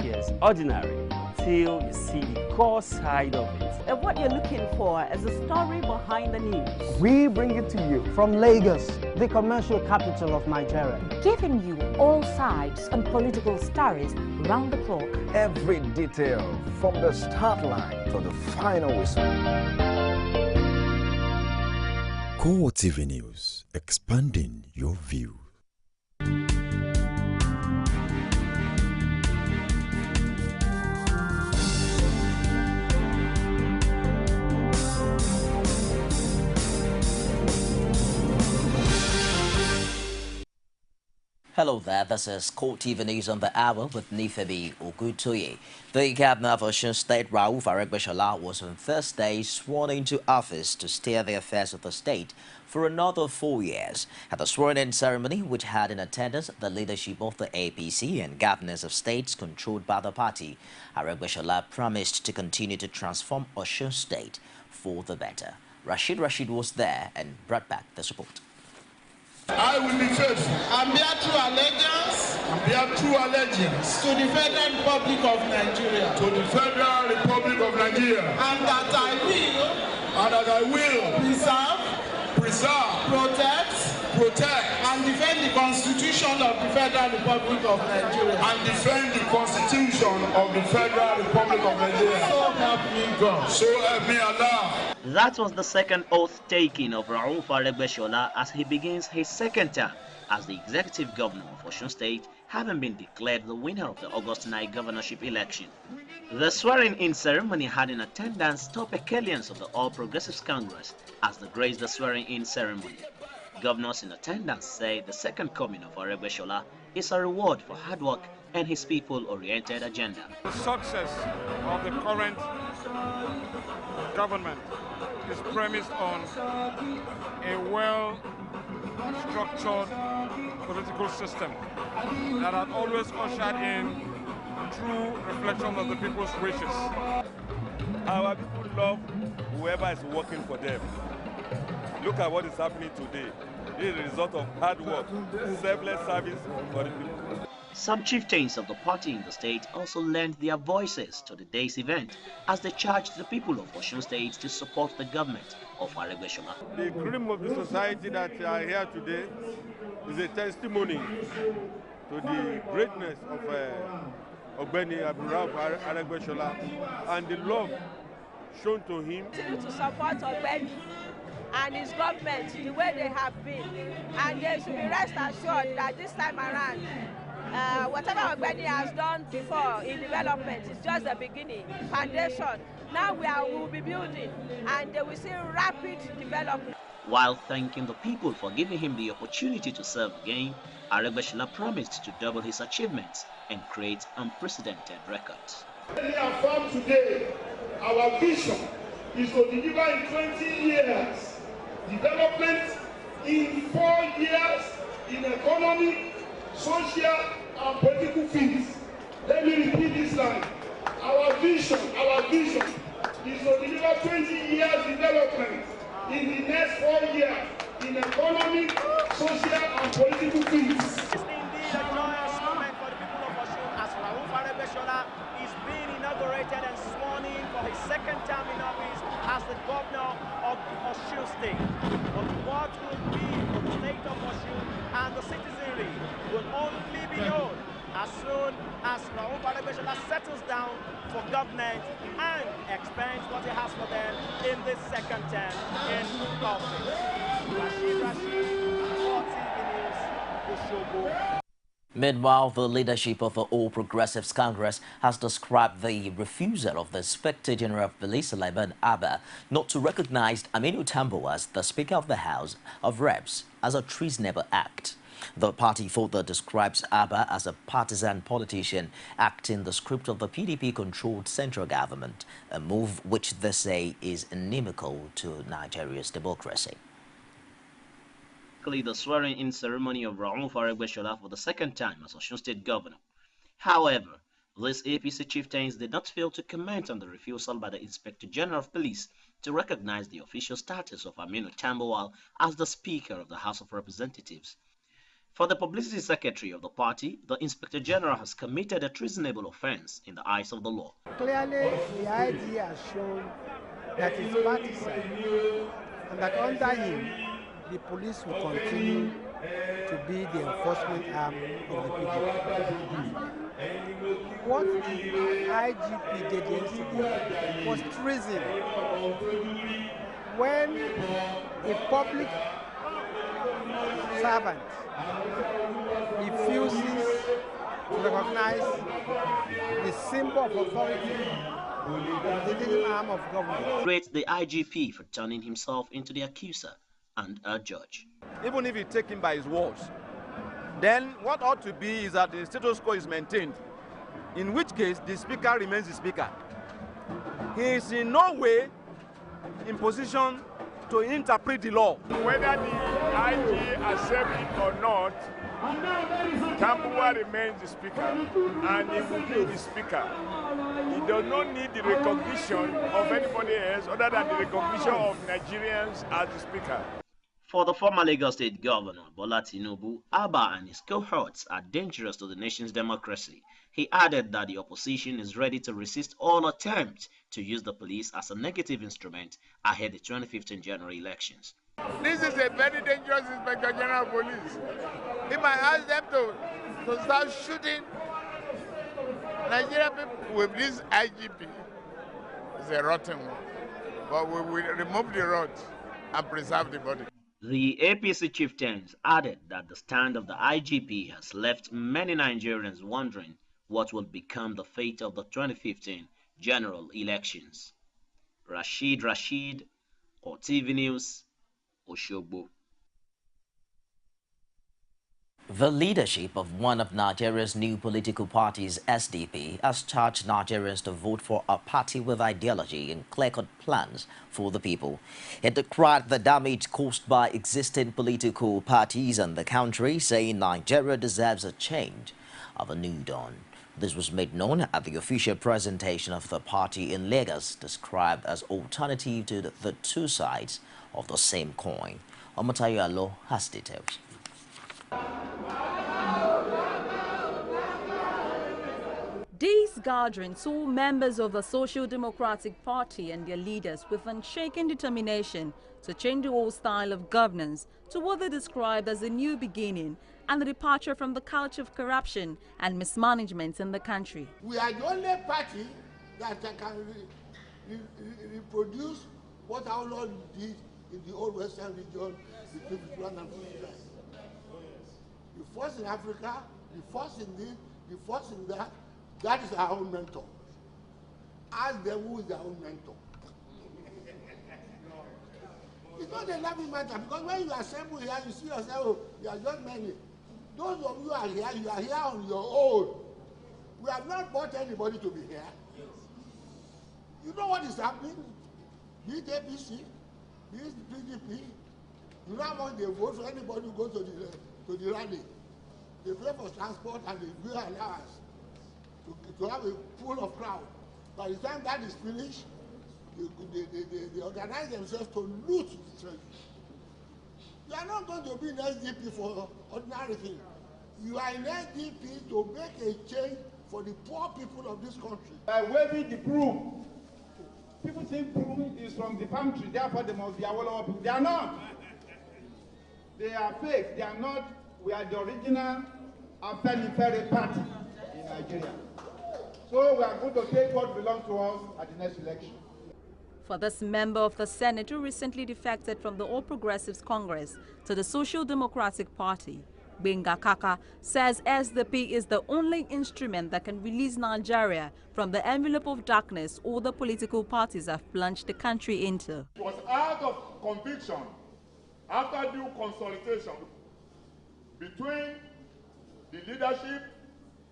appears ordinary till you see the core side of it. And what you're looking for is the story behind the news. We bring it to you from Lagos, the commercial capital of Nigeria. Giving you all sides and political stories round the clock. Every detail from the start line to the final whistle. CoreTV News, expanding your view. Hello there, this is CoreTV News on the Hour with Nifemi Ogutoye. The Governor of Osun State, Rauf Aregbesola, was on Thursday sworn into office to steer the affairs of the state for another 4 years. At the swearing-in ceremony, which had in attendance the leadership of the APC and governors of states controlled by the party, Aregbesola promised to continue to transform Osun State for the better. Rashid was there and brought back the support. I will be faithful and bear true allegiance to the Federal Republic of Nigeria, and that I will preserve, protect, and defend the Constitution of the Federal Republic of Nigeria. So help me God. So help me Allah. That was the second oath taking of Rauf Aregbesola as he begins his second term as the executive governor of Osun State, having been declared the winner of the August 9 governorship election. The swearing-in ceremony had in attendance top echelons of the All Progressives Congress as they graced the swearing-in ceremony. Governors in attendance say the second coming of Aregbesola is a reward for hard work and his people-oriented agenda. The success of the current government is premised on a well-structured political system that has always ushered in true reflection of the people's wishes. Our people love whoever is working for them. Look at what is happening today. It is a result of hard work, selfless service for the people. Some chieftains of the party in the state also lent their voices to the day's event as they charged the people of Osun State to support the government of Aregbesola. The cream of the society that are here today is a testimony to the greatness of Ogbeni Rauf Aregbesola and the love shown to him. To support Ogbeni and his government the way they have been, and they should be rest assured that this time around, whatever Ogbeni has done before in development is just the beginning, foundation. Now we will be building, and they will see rapid development. While thanking the people for giving him the opportunity to serve again, Aregbesola promised to double his achievements and create unprecedented records. We affirm today our vision is to deliver in 20 years development, in 4 years in economy, social and political fields. Let me repeat this line. Our vision is to deliver 20 years development in the next 4 years in economy, social and political fields. It's indeed a joyous moment for the people of Osun as Rauf Aregbesola is being inaugurated and sworn in for his second term in office as the governor of Osun State. But what will be for the state of Osun and the citizenry will only be known as soon as Rauf Aregbesola settles down for government and expends what he has for them in this second term in office. Rashid, CoreTV News, Osogbo. Meanwhile, the leadership of the All Progressives Congress has described the refusal of the Inspector General of Police, Sulaiman Abba, not to recognize Aminu Tambo as the Speaker of the House of Reps as a treasonable act. The party further describes Abba as a partisan politician acting the script of the PDP-controlled central government, a move which they say is inimical to Nigeria's democracy. The swearing-in ceremony of Rauf Aregbesola for the second time as Osun State Governor. However, these APC chieftains did not fail to comment on the refusal by the Inspector General of Police to recognize the official status of Aminu Tambuwal as the Speaker of the House of Representatives. For the publicity secretary of the party, the Inspector General has committed a treasonable offense in the eyes of the law. Clearly, the IG has shown that he's partisan and that under him, the police will continue to be the enforcement arm of the PDP. What the IGP did yesterday was treason. When a public servant refuses to recognize the symbol of authority, the leading arm of government. Great the IGP for turning himself into the accuser and a judge. Even if you take him by his words, then what ought to be is that the status quo is maintained, in which case the speaker remains the speaker. He is in no way in position to interpret the law. Whether the IG accepts it or not, Tambuwa remains the speaker, and he will be the speaker. He does not need the recognition of anybody else other than the recognition of Nigerians as the speaker. For the former Lagos State Governor, Bola Tinubu, Abba and his cohorts are dangerous to the nation's democracy. He added that the opposition is ready to resist all attempts to use the police as a negative instrument ahead of the 2015 general elections. This is a very dangerous Inspector General of Police. If I ask them to start shooting Nigerian people with this IGP, it's a rotten one. But we will remove the rod and preserve the body. The APC chieftains added that the stand of the IGP has left many Nigerians wondering what will become the fate of the 2015 general elections. Rashid, CoreTV News, Oshogbo. The leadership of one of Nigeria's new political parties, SDP, has charged Nigerians to vote for a party with ideology and clear-cut plans for the people. It decried the damage caused by existing political parties in the country, saying Nigeria deserves a change of a new dawn. This was made known at the official presentation of the party in Lagos, described as alternative to the two sides of the same coin. Omotayo Alo has details. These gatherings saw members of the Social Democratic Party and their leaders with unshaken determination to change the old style of governance to what they described as a new beginning and the departure from the culture of corruption and mismanagement in the country. We are the only party that can reproduce what our Lord did in the old Western region between 51 and 59. The first in Africa, the first in this, the first in that. That is our own mentor. Ask them who is their own mentor. It's not a laughing matter, because when you assemble here, you see yourself, oh, you are just many. Those of you are here on your own. We have not bought anybody to be here. You know what is happening? Be it APC, be it PDP. You know how much they vote for anybody who goes to the rally. They pay for transport and they do allowance to have a pool of crowd. By the time that is finished, they organize themselves to loot the treasury. You are not going to be in SDP for ordinary things. You are in SDP to make a change for the poor people of this country. By waving the broom, people think broom is from the palm tree, therefore they must be Awolowo people. They are not. They are fake. They are not. We are the original Afenifere party in Nigeria. So we are going to take what belongs to us at the next election. For this member of the Senate who recently defected from the All Progressives Congress to the Social Democratic Party, Benga Kaka says SDP is the only instrument that can release Nigeria from the envelope of darkness all the political parties have plunged the country into. It was out of conviction, after due consultation between the leadership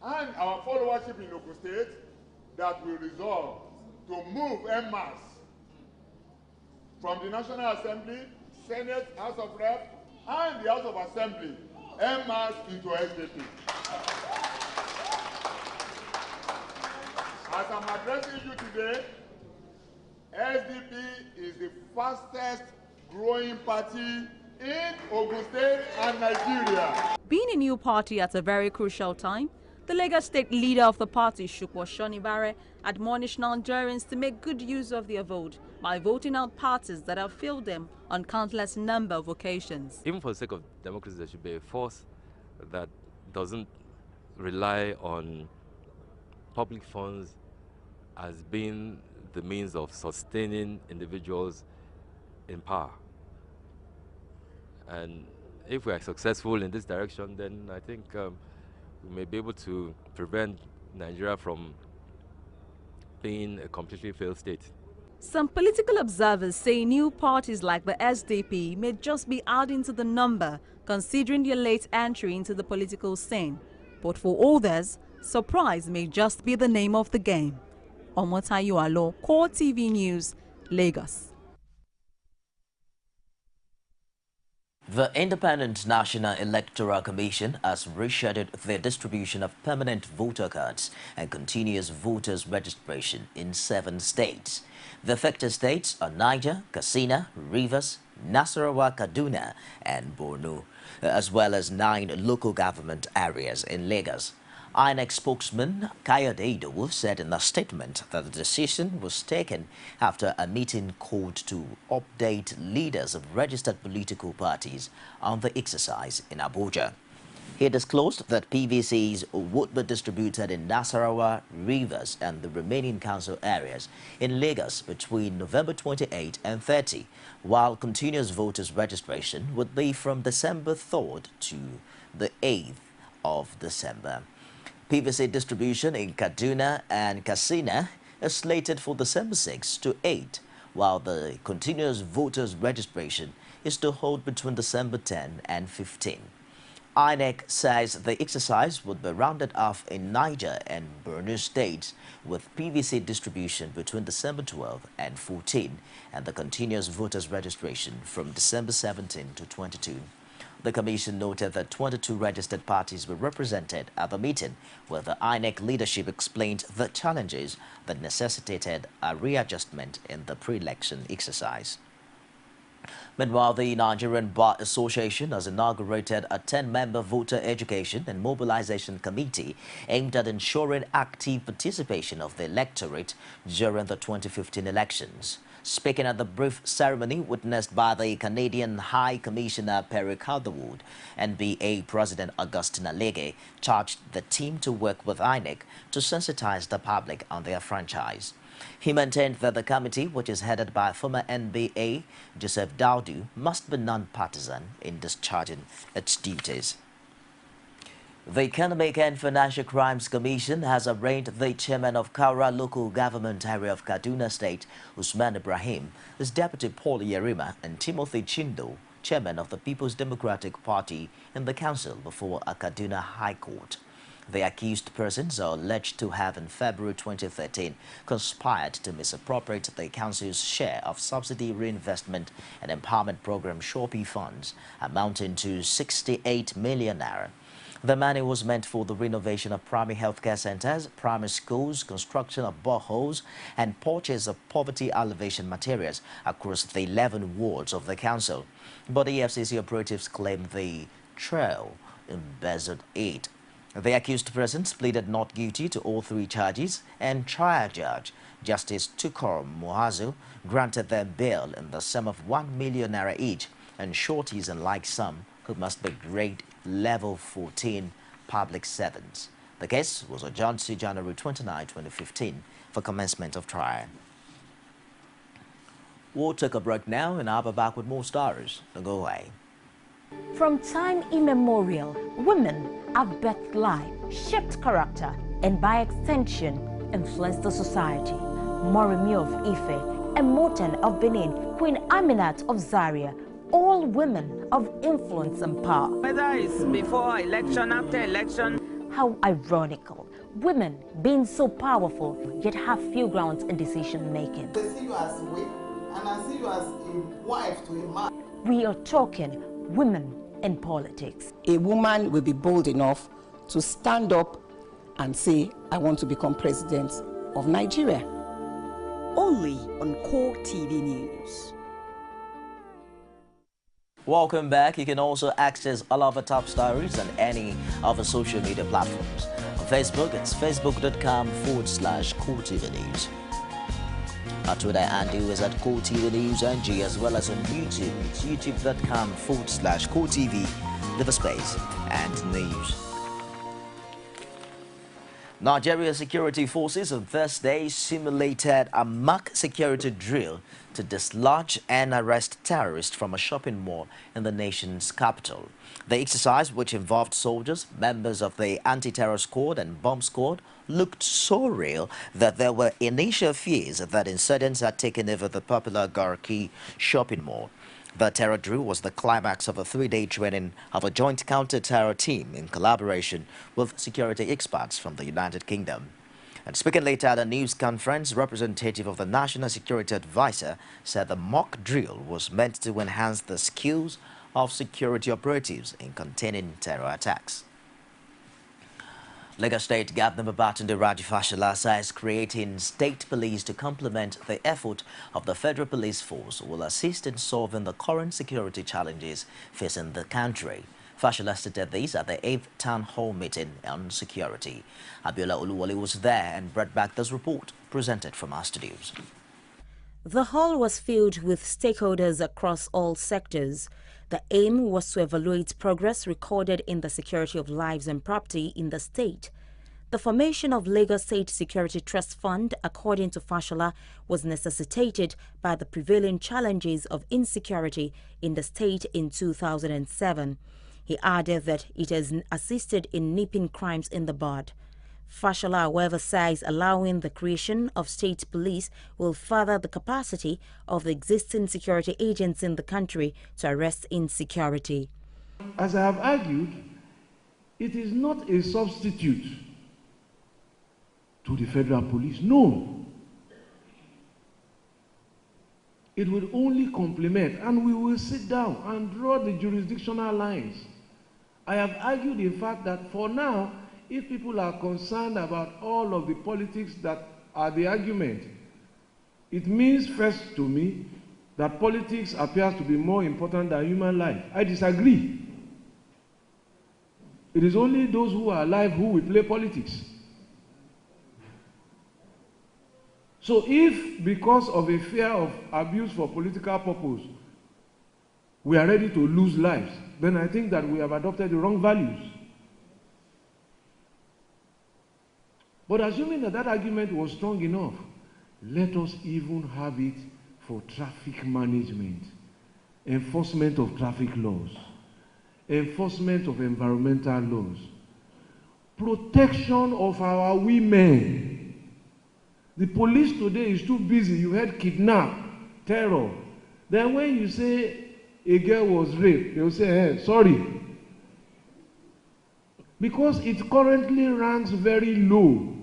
and our followership in Ogun State, that we resolved to move en masse from the National Assembly, Senate, House of Reps, and the House of Assembly, en masse into SDP. As I'm addressing you today, SDP is the fastest growing party in Ogun State and Nigeria. Being a new party at a very crucial time, the Lagos State leader of the party, Shukwu Shonibare, admonished Nigerians to make good use of their vote by voting out parties that have failed them on countless number of occasions. Even for the sake of democracy, there should be a force that doesn't rely on public funds as being the means of sustaining individuals in power. And if we are successful in this direction, then I think we may be able to prevent Nigeria from being a completely failed state. Some political observers say new parties like the SDP may just be adding to the number, considering their late entry into the political scene. But for others, surprise may just be the name of the game. Omotayo Alo, CoreTV News, Lagos. The Independent National Electoral Commission has rescheduled the distribution of permanent voter cards and continuous voters registration in 7 states. The affected states are Niger, Katsina, Rivers, Nasarawa, Kaduna, and Borno, as well as 9 local government areas in Lagos. INEC spokesman Kayode Idowu said in a statement that the decision was taken after a meeting called to update leaders of registered political parties on the exercise in Abuja. He disclosed that PVCs would be distributed in Nasarawa, Rivers, and the remaining council areas in Lagos between November 28 and 30, while continuous voters registration would be from December 3rd to the 8th of December. PVC distribution in Kaduna and Katsina is slated for December 6 to 8, while the continuous voters registration is to hold between December 10 and 15. INEC says the exercise would be rounded off in Niger and Borno states, with PVC distribution between December 12 and 14 and the continuous voters registration from December 17 to 22. The Commission noted that 22 registered parties were represented at the meeting, where the INEC leadership explained the challenges that necessitated a readjustment in the pre-election exercise. Meanwhile, the Nigerian Bar Association has inaugurated a 10-member voter education and mobilization committee aimed at ensuring active participation of the electorate during the 2015 elections. Speaking at the brief ceremony witnessed by the Canadian High Commissioner Perry Calderwood, NBA President Augustin Alege charged the team to work with INEC to sensitize the public on their franchise. He maintained that the committee, which is headed by former NBA Joseph Daudu, must be non-partisan in discharging its duties. The Economic and Financial Crimes Commission has arraigned the chairman of Kaura local government area of Kaduna State, Usman Ibrahim, his deputy Paul Yerima, and Timothy Chindo, chairman of the People's Democratic Party, in the council before a Kaduna High Court. The accused persons are alleged to have, in February 2013, conspired to misappropriate the council's share of subsidy reinvestment and empowerment program Shopee funds, amounting to 68 million naira. The money was meant for the renovation of primary healthcare centers, primary schools, construction of boreholes, and purchase of poverty alleviation materials across the 11 wards of the council. But the EFCC operatives claim the trail embezzled aid. The accused persons pleaded not guilty to all 3 charges, and trial judge Justice Tukor Muazu granted them bail in the sum of 1 million naira each, and shorties and like sum who must be grade level 14 public servants. The case was adjourned to January 29, 2015 for commencement of trial. We'll take a break now and I'll be back with more stories. Don't go away. From time immemorial, women have birthed life, shaped character, and by extension, influenced the society. Moremi of Ife, Emoten of Benin, Queen Aminat of Zaria, all women of influence and power. Whether it's before election, after election. How ironical. Women being so powerful, yet have few grounds in decision making. They see you as a wife, and I see you as a wife to a man. We are talking women in politics. A woman will be bold enough to stand up and say, I want to become president of Nigeria. Only on CoreTV News. Welcome back. You can also access all of our top stories on any of our social media platforms. On Facebook, it's facebook.com/CoreTV News. Our Twitter handle is at CoreTV News NG, as well as on YouTube. It's youtube.com/CoreTV, live space and news. Nigeria security forces on Thursday simulated a mock security drill to dislodge and arrest terrorists from a shopping mall in the nation's capital. The exercise, which involved soldiers, members of the anti-terror squad and bomb squad, looked so real that there were initial fears that insurgents had taken over the popular Garki shopping mall. The terror drill was the climax of a 3-day training of a joint counter-terror team in collaboration with security experts from the United Kingdom. And speaking later at a news conference, representative of the National Security Advisor said the mock drill was meant to enhance the skills of security operatives in containing terror attacks. Lagos State Governor Babatunde Raji Fashola says creating state police to complement the effort of the Federal Police Force will assist in solving the current security challenges facing the country. Fashola stated this at the 8th Town Hall meeting on security. Abiola Oluwole was there and brought back this report presented from our studios. The hall was filled with stakeholders across all sectors. The aim was to evaluate progress recorded in the security of lives and property in the state. The formation of Lagos State Security Trust Fund, according to Fashola, was necessitated by the prevailing challenges of insecurity in the state in 2007. He added that it has assisted in nipping crimes in the bud. Fashola, however, says allowing the creation of state police will further the capacity of the existing security agents in the country to arrest insecurity. As I have argued, it is not a substitute to the federal police. No. It will only complement, and we will sit down and draw the jurisdictional lines. I have argued, in fact, that for now, if people are concerned about all of the politics that are the argument, it means first to me that politics appears to be more important than human life. I disagree. It is only those who are alive who will play politics. So if, because of a fear of abuse for political purpose, we are ready to lose lives, then I think that we have adopted the wrong values. But assuming that that argument was strong enough, let us even have it for traffic management, enforcement of traffic laws, enforcement of environmental laws, protection of our women. The police today is too busy. You heard kidnap, terror. Then when you say a girl was raped, they will say, hey, sorry. Because it currently ranks very low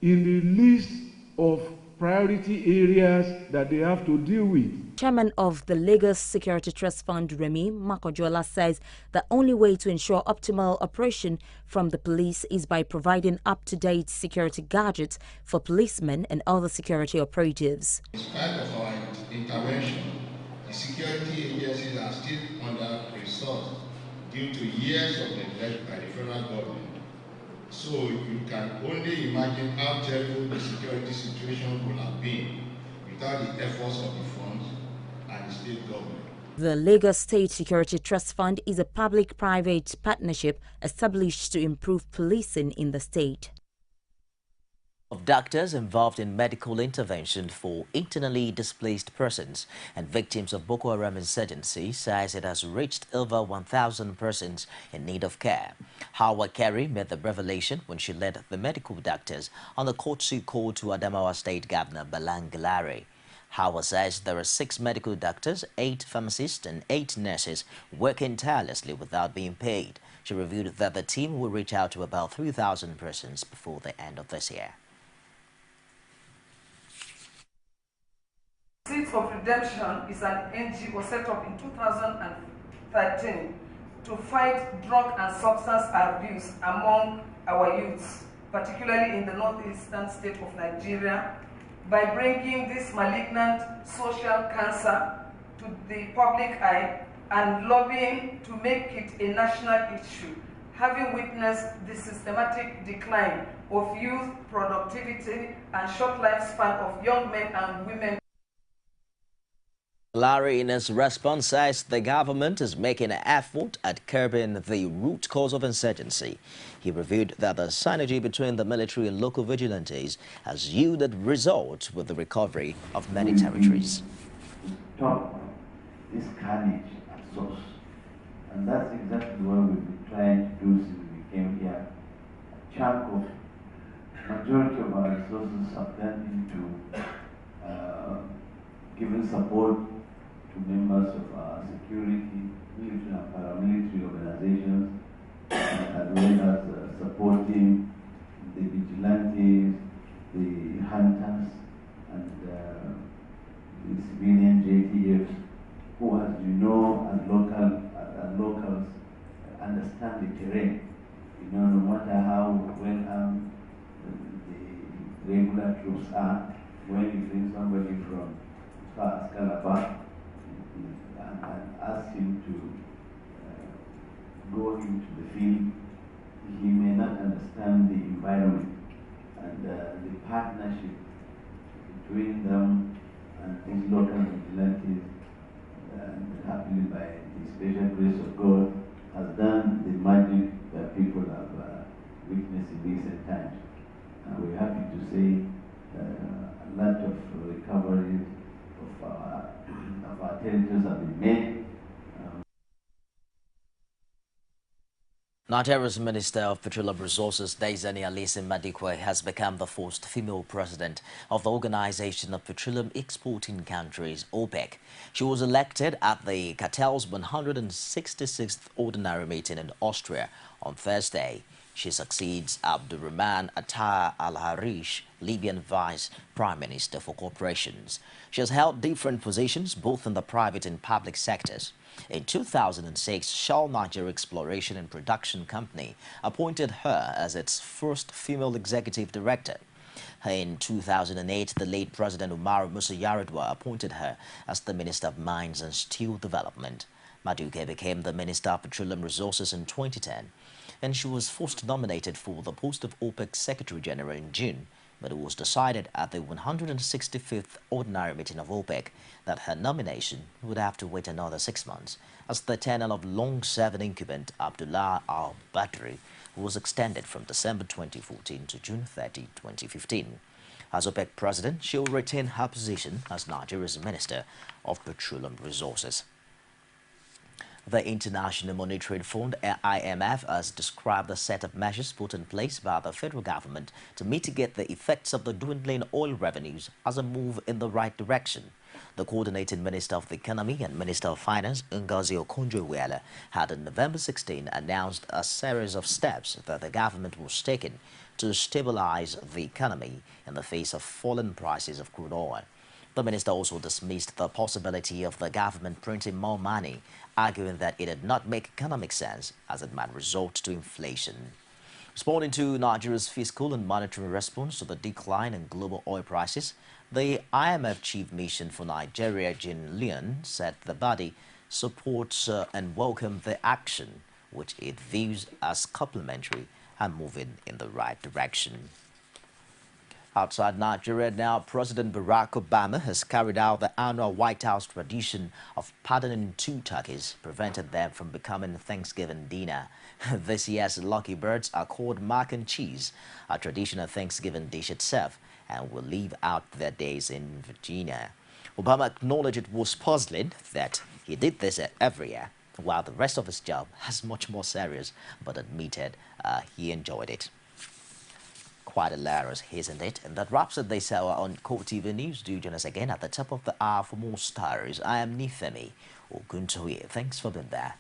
in the list of priority areas that they have to deal with. Chairman of the Lagos Security Trust Fund, Remi Makojola, says the only way to ensure optimal operation from the police is by providing up-to-date security gadgets for policemen and other security operatives. In spite of our intervention, the security agencies are still under-resourced due to years of neglect by the federal government. So you can only imagine how terrible the security situation would have been without the efforts of the funds and the state government. The Lagos State Security Trust Fund is a public-private partnership established to improve policing in the state. Of doctors involved in medical intervention for internally displaced persons and victims of Boko Haram insurgency says it has reached over 1,000 persons in need of care. Hawa Kerry made the revelation when she led the medical doctors on the courtesy call to Adamawa State Governor Balangilare. Hawa says there are 6 medical doctors, 8 pharmacists and 8 nurses working tirelessly without being paid. She revealed that the team will reach out to about 3,000 persons before the end of this year. Seeds of Redemption is an NGO set up in 2013 to fight drug and substance abuse among our youths, particularly in the northeastern state of Nigeria, by bringing this malignant social cancer to the public eye and lobbying to make it a national issue, having witnessed the systematic decline of youth productivity and short lifespan of young men and women. Larry, in his response, says the government is making an effort at curbing the root cause of insurgency. He revealed that the synergy between the military and local vigilantes has yielded results with the recovery of many territories. Stop this carnage at source. And that's exactly what we've been trying to do since we came here. A chunk of majority of our resources have gone into giving support to members of our security, military and paramilitary organizations, as well as supporting the vigilantes, the hunters, and the civilian JTFs, who, as you know, as locals, understand the terrain. You know, no matter how well armed the regular troops are, when you bring somebody from as far as Calabar and ask him to go into the field, he may not understand the environment and the partnership between them and these local vigilantes, happily by the special grace of God, has done the magic that people have witnessed in recent times. And we're happy to say a lot of recoveries of our territories have been made. Nigeria's Minister of Petroleum Resources, Daisani Alison Madikwe, has become the first female president of the Organization of Petroleum Exporting Countries, OPEC. She was elected at the cartel's 166th ordinary meeting in Austria on Thursday. She succeeds Abdurrahman Attah al-Harish, Libyan Vice Prime Minister for Corporations. She has held different positions both in the private and public sectors. In 2006, Shell Nigeria Exploration and Production Company appointed her as its first female executive director. In 2008, the late President Umar Musa Yar'Adua appointed her as the Minister of Mines and Steel Development. Maduke became the Minister of Petroleum Resources in 2010, and she was first nominated for the post of OPEC Secretary General in June, but it was decided at the 165th Ordinary Meeting of OPEC that her nomination would have to wait another 6 months, as the tenure of long-serving incumbent Abdullah al-Badri was extended from December 2014 to June 30, 2015. As OPEC President, she will retain her position as Nigeria's Minister of Petroleum Resources. The International Monetary Fund, IMF, has described a set of measures put in place by the federal government to mitigate the effects of the dwindling oil revenues as a move in the right direction. The coordinating Minister of the Economy and Minister of Finance, Ngozi Okonjo-Iweala, had on November 16 announced a series of steps that the government was taking to stabilize the economy in the face of falling prices of crude oil. The minister also dismissed the possibility of the government printing more money, arguing that it did not make economic sense as it might result to inflation. Responding to Nigeria's fiscal and monetary response to the decline in global oil prices, the IMF Chief Mission for Nigeria, Jean Leon, said the body supports and welcomes the action, which it views as complementary and moving in the right direction. Outside Nigeria now, President Barack Obama has carried out the annual White House tradition of pardoning 2 turkeys, preventing them from becoming Thanksgiving dinner. This year's lucky birds are called mac and cheese, a traditional Thanksgiving dish itself, and will live out their days in Virginia. Obama acknowledged it was puzzling that he did this every year, while the rest of his job is much more serious, but admitted he enjoyed it. Quite hilarious, isn't it? And that wraps it this hour on CoreTV News. Do join us again at the top of the hour for more stories. I am Nifemi Oguntoye. Thanks for being there.